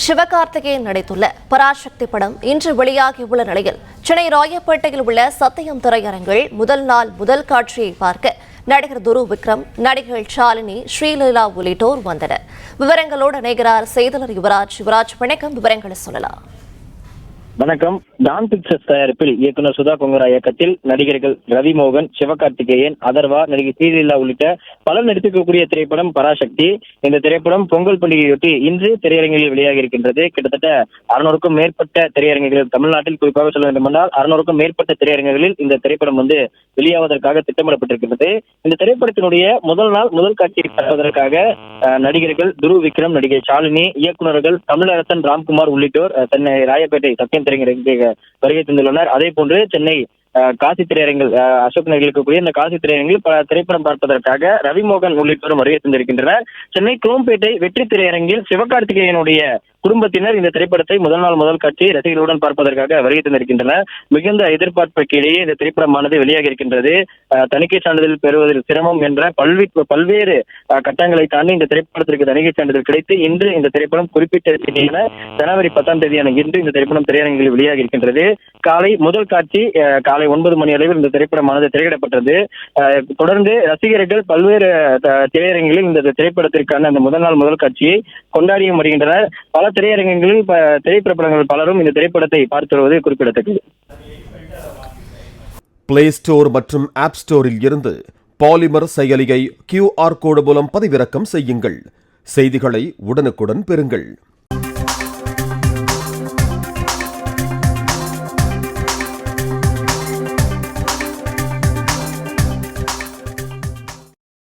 சிவகார்த்திகேயன் நடித்துள்ள பராசக்தி படம் இன்று வெளியாகியுள்ள நிலையில் சென்னை ராயப்பேட்டையில் உள்ள சத்தியம் திரையரங்கில் முதல் நாள் முதல் காட்சியை பார்க்க நடிகர் துருவ் விக்ரம், நடிகர்கள் ஷாலினி, ஸ்ரீலீலா உள்ளிட்டோர் வந்தனர். விவரங்களோடு இணைகிறார் செய்தியாளர் யுவராஜ். வணக்கம், விவரங்களை சொல்லலாம். வணக்கம். டான் பிக்சர்ஸ் தயாரிப்பில் இயக்குனர் சுதா கொங்கரா இயக்கத்தில் நடிகர்கள் ரவி மோகன், சிவகார்த்திகேயன், அதர்வா, நடிகை ஸ்ரீலீலா உள்ளிட்ட பலர் நடித்திருக்கக்கூடிய திரைப்படம் பராசக்தி. இந்த திரைப்படம் பொங்கல் பண்டிகையொட்டி இன்று திரையரங்கில் வெளியாகி இருக்கின்றது. கிட்டத்தட்ட 600க்கும் மேற்பட்ட திரையரங்குகள், தமிழ்நாட்டில் குறிப்பாக சொல்ல வேண்டுமென்றால் 600க்கும் மேற்பட்ட திரையரங்குகளில் இந்த திரைப்படம் வெளியாவதற்காக திட்டமிடப்பட்டிருக்கிறது. இந்த திரைப்படத்தினுடைய முதல் நாள் முதல் காட்சியை பார்ப்பதற்காக நடிகர்கள் துருவ் விக்ரம், நடிகை ஷாலினி, இயக்குநர்கள் தமிழரசன், ராம்குமார் உள்ளிட்டோர் சென்னை ராயப்பேட்டை சத்தியம் திரையரங்கிற்கு வருகை தந்துள்ளனர். அதே போன்று சென்னை காசி திரையரங்கில், அசோக் நகரில் இருக்கக்கூடிய இந்த காசி திரையரங்கில் பல திரைப்படம் பார்ப்பதற்காக ரவிமோகன் உள்ளிட்டோரும் வருகை தந்திருக்கின்றனர். சென்னை குரோம்பேட்டை வெற்றி திரையரங்கில் சிவகார்த்திகேயனுடைய குடும்பத்தினர் இந்த திரைப்படத்தை முதல் நாள் முதல் காட்சி ரசிகர்களுடன் பார்ப்பதற்காக வருகை தந்திருக்கின்றனர். மிகுந்த எதிர்பார்ப்புக்கு இடையே இந்த திரைப்படமானது வெளியாகி இருக்கின்றது. தணிக்கை சான்றிதழ் பெறுவதில் சிரமம் என்ற பல்வேறு கட்டங்களை தாண்டி இந்த திரைப்படத்திற்கு தணிக்கை சான்றிதழ் கிடைத்து இன்று இந்த திரைப்படம் குறிப்பிட்ட தேதியான ஜனவரி 10ஆம் தேதியான இன்று இந்த திரைப்படம் திரையரங்கில் வெளியாகி இருக்கின்றது. காலை முதல் காட்சி காலை 9 மணி அளவில் இந்த திரைப்படமானது திரையிடப்பட்டது. தொடர்ந்து ரசிகர்கள் பல்வேறு திரையரங்கில் இந்த திரைப்படத்திற்கான அந்த முதல் நாள் முதல் காட்சியை கொண்டாடியும் வருகின்றனர். பல திரையரங்குகளில் திரைப்படங்கள் பலரும் இந்த திரைப்படத்தை பார்த்து வருவது குறிப்பிடத்தக்கது. பிளே ஸ்டோர் மற்றும் ஆப் ஸ்டோரில் இருந்து பாலிமர் செயலியை QR கோடு மூலம் பதிவிறக்கம் செய்யுங்கள். செய்திகளை உடனுக்குடன் பெறுங்கள்.